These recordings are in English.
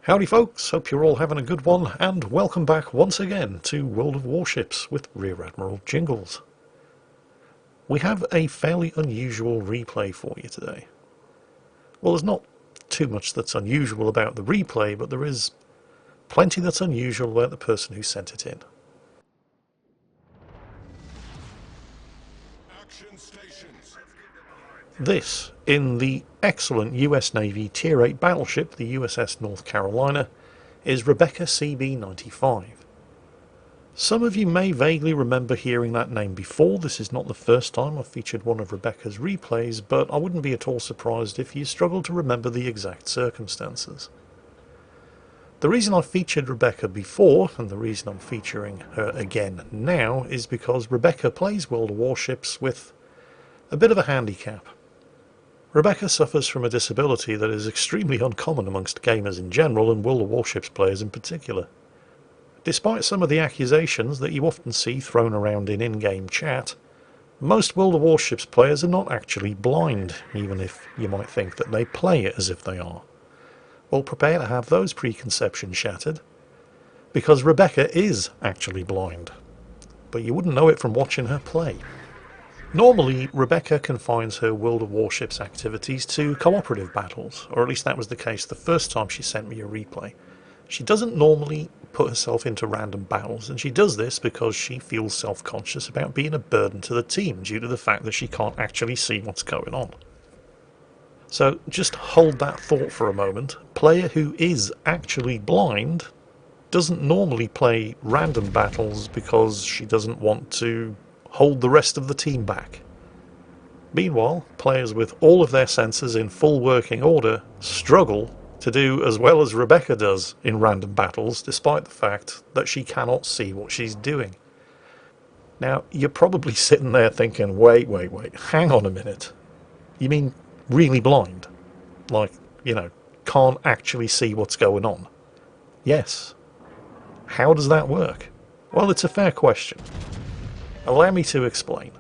Howdy folks, hope you're all having a good one, and welcome back once again to World of Warships with Rear Admiral Jingles. We have a fairly unusual replay for you today. Well, there's not too much that's unusual about the replay, but there is plenty that's unusual about the person who sent it in. Action stations. This, in the excellent US Navy Tier 8 battleship, the USS North Carolina, is Rebecca CB-95. Some of you may vaguely remember hearing that name before. This is not the first time I've featured one of Rebecca's replays, but I wouldn't be at all surprised if you struggle to remember the exact circumstances. The reason I featured Rebecca before, and the reason I'm featuring her again now, is because Rebecca plays World of Warships with a bit of a handicap. Rebecca suffers from a disability that is extremely uncommon amongst gamers in general and World of Warships players in particular. Despite some of the accusations that you often see thrown around in in-game chat, most World of Warships players are not actually blind, even if you might think that they play it as if they are. Well, prepare to have those preconceptions shattered, because Rebecca is actually blind, but you wouldn't know it from watching her play. Normally, Rebecca confines her World of Warships activities to cooperative battles, or at least that was the case the first time she sent me a replay. She doesn't normally put herself into random battles, and she does this because she feels self-conscious about being a burden to the team due to the fact that she can't actually see what's going on. So just hold that thought for a moment. A player who is actually blind doesn't normally play random battles because she doesn't want to hold the rest of the team back. Meanwhile, players with all of their senses in full working order struggle to do as well as Rebecca does in random battles, despite the fact that she cannot see what she's doing. Now, you're probably sitting there thinking, wait, hang on a minute. You mean really blind? Like, can't actually see what's going on? Yes. How does that work? Well, it's a fair question. Allow me to explain.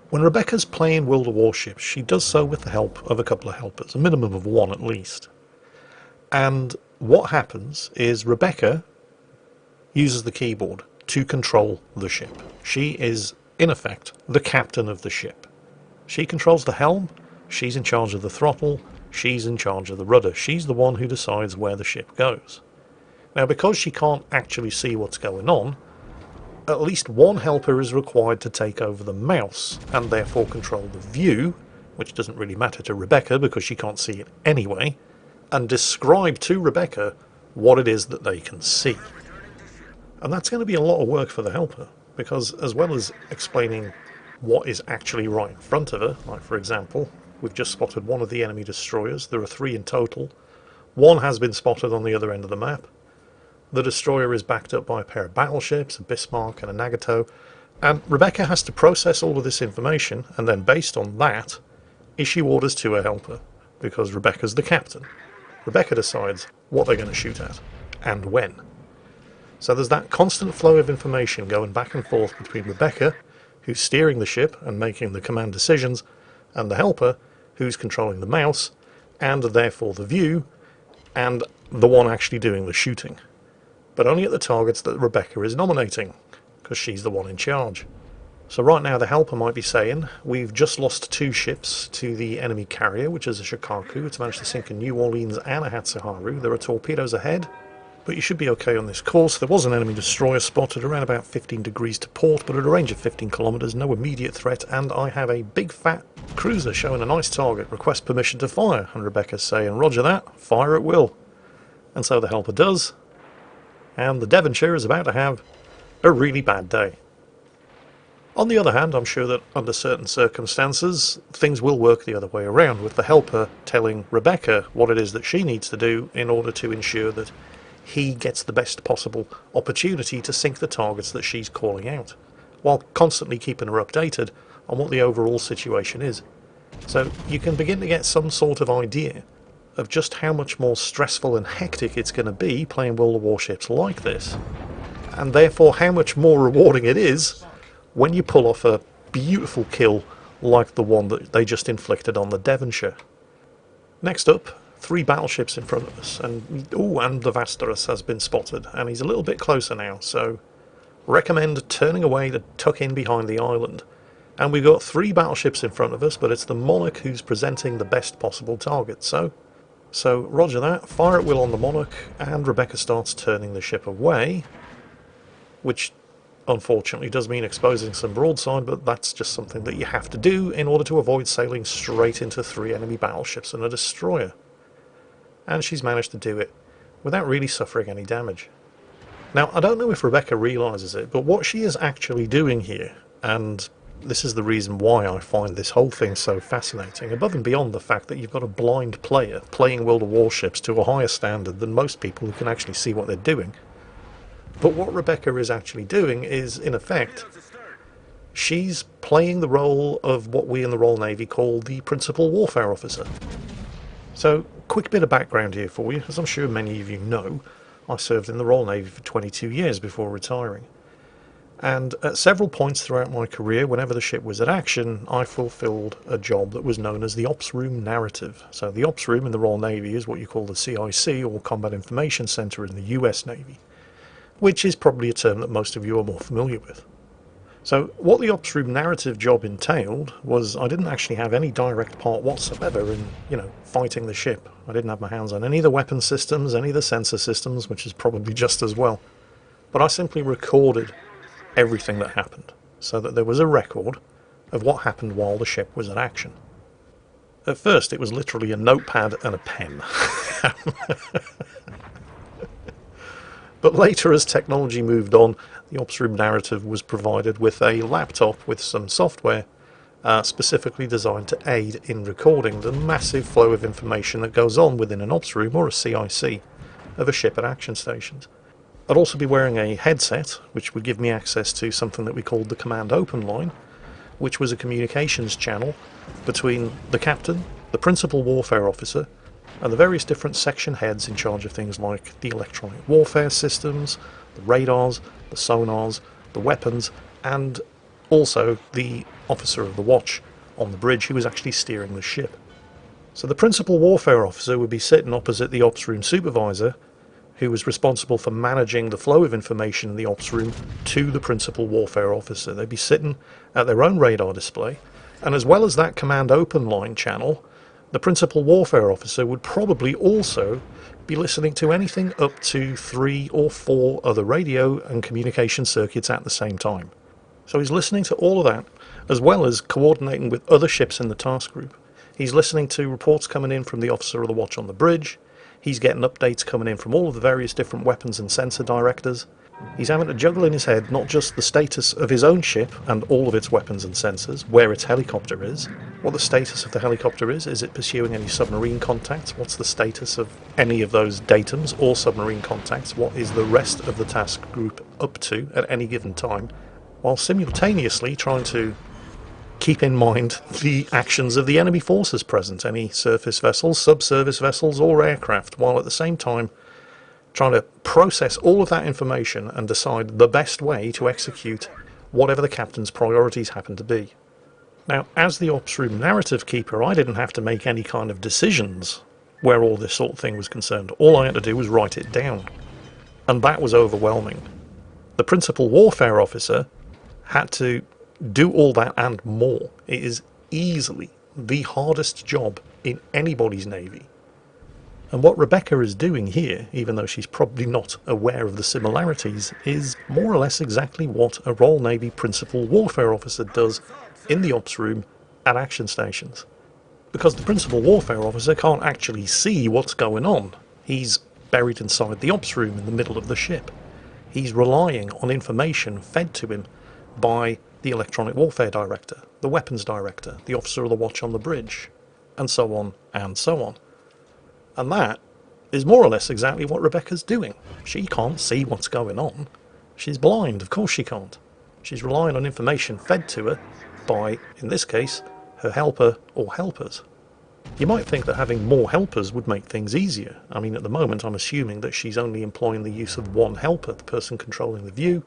When Rebecca's playing World of Warships, she does so with the help of a couple of helpers, a minimum of one at least. And what happens is Rebecca uses the keyboard to control the ship. She is, in effect, the captain of the ship. She controls the helm, she's in charge of the throttle, she's in charge of the rudder. She's the one who decides where the ship goes. Now, because she can't actually see what's going on, at least one helper is required to take over the mouse and therefore control the view, which doesn't really matter to Rebecca because she can't see it anyway, and describe to Rebecca what it is that they can see. And that's going to be a lot of work for the helper, because as well as explaining what is actually right in front of her, like for example, we've just spotted one of the enemy destroyers. There are 3 in total. One has been spotted on the other end of the map. The destroyer is backed up by a pair of battleships, a Bismarck and a Nagato, and Rebecca has to process all of this information and then, based on that, issue orders to her helper, because Rebecca's the captain. Rebecca decides what they're going to shoot at, and when. So there's that constant flow of information going back and forth between Rebecca, who's steering the ship and making the command decisions, and the helper, who's controlling the mouse, and therefore the view, and the one actually doing the shooting. But only at the targets that Rebecca is nominating, because she's the one in charge. So right now the helper might be saying, we've just lost 2 ships to the enemy carrier, which is a Shikaku. It's managed to sink a New Orleans and a Hatsuharu. There are torpedoes ahead, but you should be okay on this course. There was an enemy destroyer spotted around about 15 degrees to port, but at a range of 15 kilometers, no immediate threat, and I have a big fat cruiser showing a nice target. Request permission to fire, and Rebecca's saying, roger that, fire at will. And so the helper does, and the Devonshire is about to have a really bad day. On the other hand, I'm sure that under certain circumstances, things will work the other way around, with the helper telling Rebecca what it is that she needs to do in order to ensure that he gets the best possible opportunity to sink the targets that she's calling out, while constantly keeping her updated on what the overall situation is. So you can begin to get some sort of idea of just how much more stressful and hectic it's going to be playing World of Warships like this, and therefore how much more rewarding it is when you pull off a beautiful kill like the one that they just inflicted on the Devonshire. Next up, 3 battleships in front of us, and the Vasterus has been spotted, and he's a little bit closer now, so recommend turning away to tuck in behind the island. And we've got 3 battleships in front of us, but it's the Monarch who's presenting the best possible target, so roger that, fire at will on the Monarch, and Rebecca starts turning the ship away, which unfortunately does mean exposing some broadside, but that's just something that you have to do in order to avoid sailing straight into 3 enemy battleships and a destroyer. And she's managed to do it without really suffering any damage. Now, I don't know if Rebecca realises it, but what she is actually doing here, and this is the reason why I find this whole thing so fascinating, above and beyond the fact that you've got a blind player playing World of Warships to a higher standard than most people who can actually see what they're doing. But what Rebecca is actually doing is, in effect, she's playing the role of what we in the Royal Navy call the Principal Warfare Officer. So, quick bit of background here for you. As I'm sure many of you know, I served in the Royal Navy for 22 years before retiring. And at several points throughout my career, whenever the ship was at action, I fulfilled a job that was known as the Ops Room Narrative. So the Ops Room in the Royal Navy is what you call the CIC, or Combat Information Centre in the US Navy, which is probably a term that most of you are more familiar with. So what the Ops Room Narrative job entailed was I didn't actually have any direct part whatsoever in, fighting the ship. I didn't have my hands on any of the weapon systems, any of the sensor systems, which is probably just as well. But I simply recorded everything that happened, so that there was a record of what happened while the ship was in action. At first it was literally a notepad and a pen. But later, as technology moved on, the Ops Room Narrative was provided with a laptop with some software specifically designed to aid in recording the massive flow of information that goes on within an Ops Room or a CIC of a ship at action stations. I'd also be wearing a headset, which would give me access to something that we called the Command Open Line, which was a communications channel between the captain, the Principal Warfare Officer, and the various different section heads in charge of things like the electronic warfare systems, the radars, the sonars, the weapons, and also the officer of the watch on the bridge who was actually steering the ship. So the Principal Warfare Officer would be sitting opposite the Ops Room Supervisor, who was responsible for managing the flow of information in the Ops Room to the Principal Warfare Officer. They'd be sitting at their own radar display, and as well as that Command Open Line channel, the Principal Warfare Officer would probably also be listening to anything up to 3 or 4 other radio and communication circuits at the same time. So he's listening to all of that, as well as coordinating with other ships in the task group. He's listening to reports coming in from the officer of the watch on the bridge. He's getting updates coming in from all of the various different weapons and sensor directors. He's having to juggle in his head not just the status of his own ship and all of its weapons and sensors, where its helicopter is, what the status of the helicopter is it pursuing any submarine contacts, what's the status of any of those datums or submarine contacts, what is the rest of the task group up to at any given time, while simultaneously trying to keep in mind the actions of the enemy forces present, any surface vessels, subsurface vessels or aircraft, while at the same time trying to process all of that information and decide the best way to execute whatever the captain's priorities happen to be. Now, as the Ops Room Narrative Keeper, I didn't have to make any kind of decisions where all this sort of thing was concerned. All I had to do was write it down. And that was overwhelming. The Principal Warfare Officer had to do all that and more. It is easily the hardest job in anybody's Navy. And what Rebecca is doing here, even though she's probably not aware of the similarities, is more or less exactly what a Royal Navy Principal Warfare Officer does in the Ops Room at action stations. Because the Principal Warfare Officer can't actually see what's going on. He's buried inside the Ops Room in the middle of the ship. He's relying on information fed to him by the Electronic Warfare Director, the Weapons Director, the Officer of the Watch on the bridge, and so on and so on. And that is more or less exactly what Rebecca's doing. She can't see what's going on. She's blind, of course she can't. She's relying on information fed to her by, in this case, her helper or helpers. You might think that having more helpers would make things easier. I mean, at the moment I'm assuming that she's only employing the use of one helper, the person controlling the view,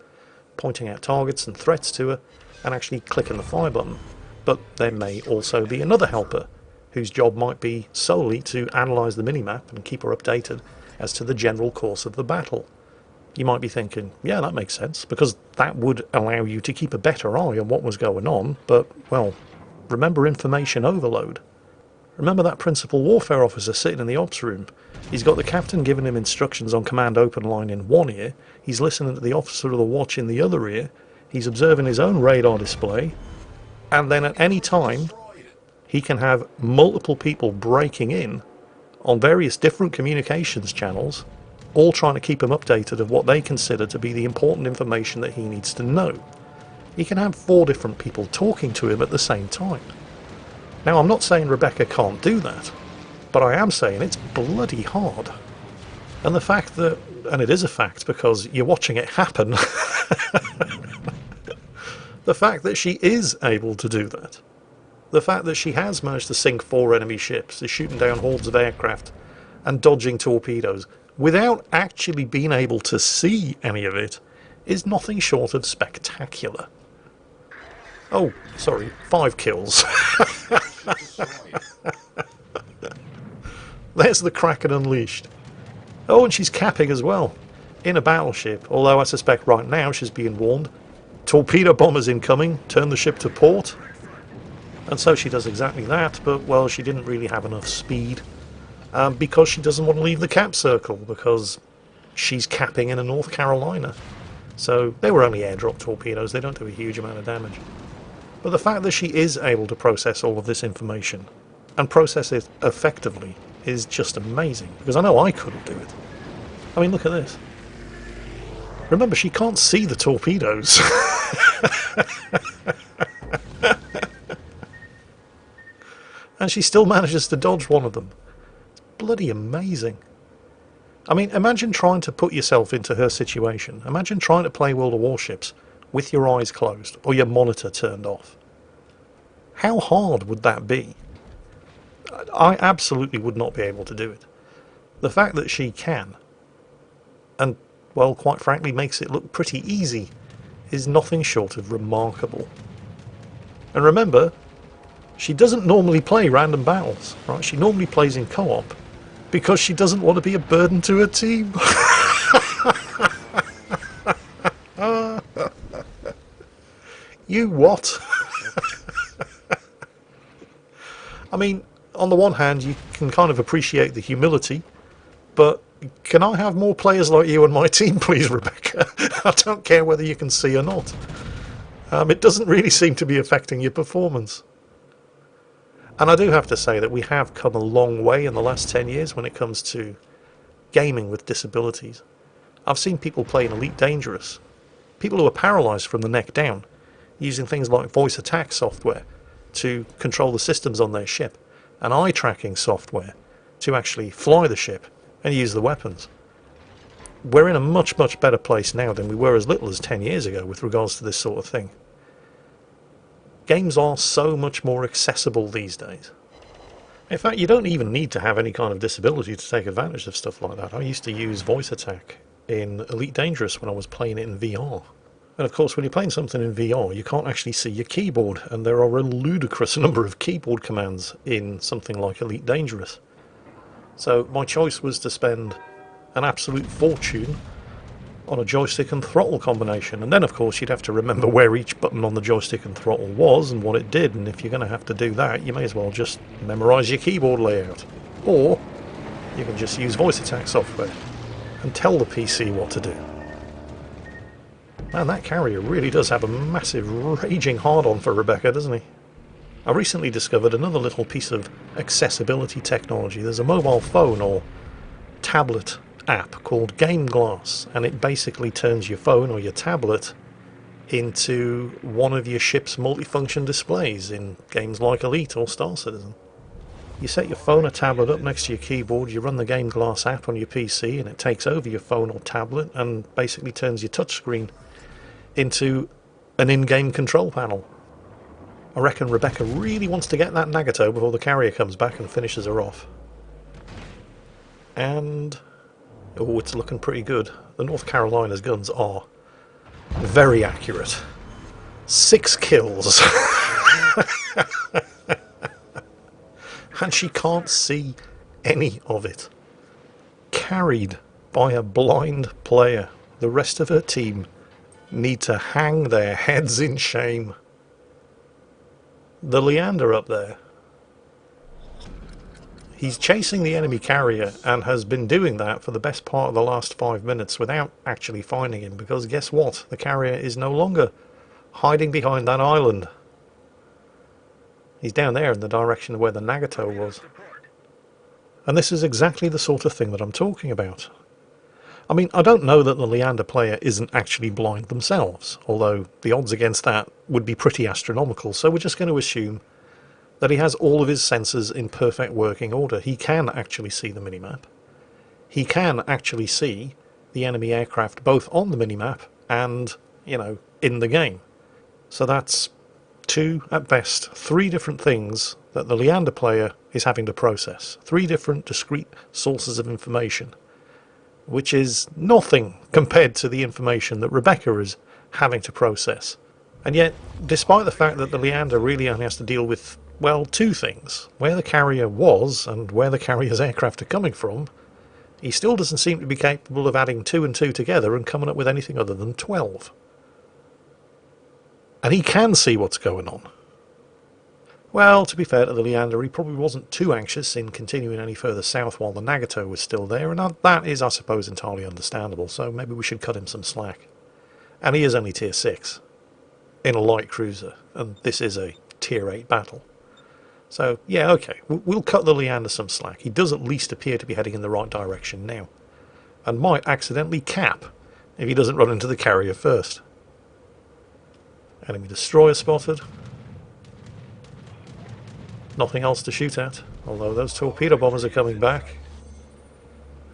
pointing out targets and threats to her, and actually clicking the fire button. But there may also be another helper whose job might be solely to analyse the minimap and keep her updated as to the general course of the battle. You might be thinking, yeah, that makes sense, because that would allow you to keep a better eye on what was going on, but, well, remember information overload. Remember that principal warfare officer sitting in the ops room? He's got the captain giving him instructions on command open line in one ear, he's listening to the officer of the watch in the other ear, he's observing his own radar display, and then at any time, he can have multiple people breaking in on various different communications channels, all trying to keep him updated of what they consider to be the important information that he needs to know. He can have 4 different people talking to him at the same time. Now, I'm not saying Rebecca can't do that, but I am saying it's bloody hard. And the fact that, and it is a fact because you're watching it happen, the fact that she is able to do that, the fact that she has managed to sink 4 enemy ships, is shooting down hordes of aircraft and dodging torpedoes without actually being able to see any of it, is nothing short of spectacular. Oh, sorry, 5 kills. There's the Kraken unleashed. Oh, and she's capping as well, in a battleship, although I suspect right now she's being warned. Torpedo bombers incoming, turn the ship to port. And so she does exactly that, but, well, she didn't really have enough speed, because she doesn't want to leave the cap circle, because she's capping in a North Carolina. So they were only airdrop torpedoes, they don't do a huge amount of damage. But the fact that she is able to process all of this information, and process it effectively, is just amazing, because I know I couldn't do it. I mean, look at this. Remember, she can't see the torpedoes. And she still manages to dodge one of them. It's bloody amazing. I mean, imagine trying to put yourself into her situation. Imagine trying to play World of Warships with your eyes closed or your monitor turned off. How hard would that be? I absolutely would not be able to do it. The fact that she can, and, well, quite frankly, makes it look pretty easy, is nothing short of remarkable. And remember, she doesn't normally play random battles, right? She normally plays in co-op because she doesn't want to be a burden to her team. You what? I mean, on the one hand, you can kind of appreciate the humility, but can I have more players like you on my team, please, Rebecca? I don't care whether you can see or not. It doesn't really seem to be affecting your performance. And I do have to say that we have come a long way in the last 10 years when it comes to gaming with disabilities. I've seen people playing Elite Dangerous, people who are paralysed from the neck down, using things like voice attack software to control the systems on their ship, and eye tracking software to actually fly the ship and use the weapons. We're in a much, much better place now than we were as little as 10 years ago with regards to this sort of thing. Games are so much more accessible these days. In fact, you don't even need to have any kind of disability to take advantage of stuff like that. I used to use voice attack in Elite Dangerous when I was playing it in VR. And of course, when you're playing something in VR, you can't actually see your keyboard, and there are a ludicrous number of keyboard commands in something like Elite Dangerous. So my choice was to spend an absolute fortune on a joystick and throttle combination, and then of course you'd have to remember where each button on the joystick and throttle was and what it did, and if you're going to have to do that, you may as well just memorise your keyboard layout. Or you can just use voice attack software and tell the PC what to do. Man, that carrier really does have a massive raging hard-on for Rebecca, doesn't he? I recently discovered another little piece of accessibility technology. There's a mobile phone or tablet app called Game Glass, and it basically turns your phone or your tablet into one of your ship's multifunction displays in games like Elite or Star Citizen. You set your phone or tablet up next to your keyboard, you run the Game Glass app on your PC, and it takes over your phone or tablet and basically turns your touchscreen into an in-game control panel. I reckon Rebecca really wants to get that Nagato before the carrier comes back and finishes her off. And oh, it's looking pretty good. The North Carolina's guns are very accurate. 6 kills. and she can't see any of it. Carried by a blind player. The rest of her team need to hang their heads in shame. The Leander up there, he's chasing the enemy carrier and has been doing that for the best part of the last 5 minutes without actually finding him, because guess what? The carrier is no longer hiding behind that island. He's down there in the direction of where the Nagato was. And this is exactly the sort of thing that I'm talking about. I mean, I don't know that the Leander player isn't actually blind themselves, although the odds against that would be pretty astronomical, so we're just going to assume that he has all of his sensors in perfect working order. He can actually see the minimap. He can actually see the enemy aircraft both on the minimap and, you know, in the game. So that's 2, at best, 3 different things that the Leander player is having to process. 3 different discrete sources of information, which is nothing compared to the information that Rebecca is having to process. And yet, despite the fact that the Leander really only has to deal with, well, 2 things, where the carrier was and where the carrier's aircraft are coming from, he still doesn't seem to be capable of adding 2 and 2 together and coming up with anything other than 12. And he can see what's going on. Well, to be fair to the Leander, he probably wasn't too anxious in continuing any further south while the Nagato was still there, and that is, I suppose, entirely understandable, so maybe we should cut him some slack. And he is only tier 6 in a light cruiser, and this is a tier 8 battle. So, yeah, okay, we'll cut the Leander some slack. He does at least appear to be heading in the right direction now, and might accidentally cap if he doesn't run into the carrier first. Enemy destroyer spotted. Nothing else to shoot at, although those torpedo bombers are coming back.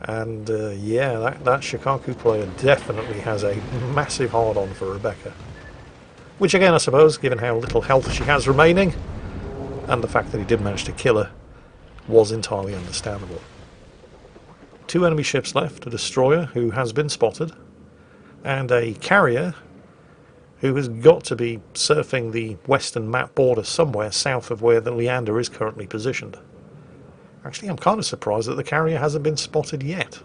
And yeah, that Shikaku player definitely has a massive hard-on for Rebecca. Which again, I suppose, given how little health she has remaining, and the fact that he did manage to kill her, was entirely understandable. 2 enemy ships left, a destroyer who has been spotted, and a carrier who has got to be surfing the western map border somewhere south of where the Leander is currently positioned. Actually, I'm kind of surprised that the carrier hasn't been spotted yet.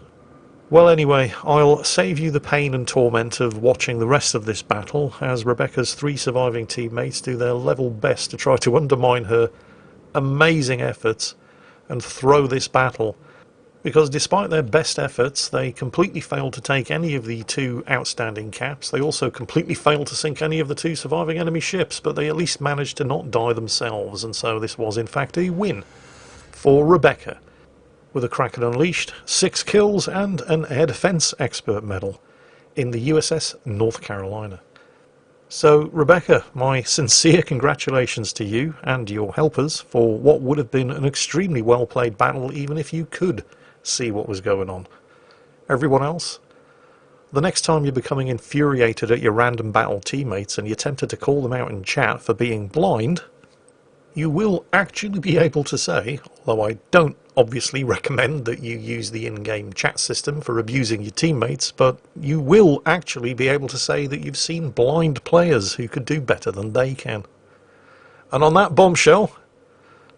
Well, anyway, I'll save you the pain and torment of watching the rest of this battle as Rebecca's 3 surviving teammates do their level best to try to undermine her amazing efforts and throw this battle, because despite their best efforts, they completely failed to take any of the 2 outstanding caps. They also completely failed to sink any of the 2 surviving enemy ships, but they at least managed to not die themselves, and so this was in fact a win for Rebecca, with a Kraken Unleashed, 6 kills and an Air Defense Expert medal in the USS North Carolina. So Rebecca, my sincere congratulations to you and your helpers for what would have been an extremely well played battle even if you could see what was going on. Everyone else, the next time you're becoming infuriated at your random battle teammates and you're tempted to call them out in chat for being blind, you will actually be able to say, although I don't obviously recommend that you use the in-game chat system for abusing your teammates, but you will actually be able to say that you've seen blind players who could do better than they can. And on that bombshell,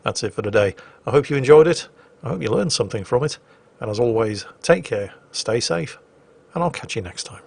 that's it for today. I hope you enjoyed it. I hope you learned something from it. And as always, take care, stay safe, and I'll catch you next time.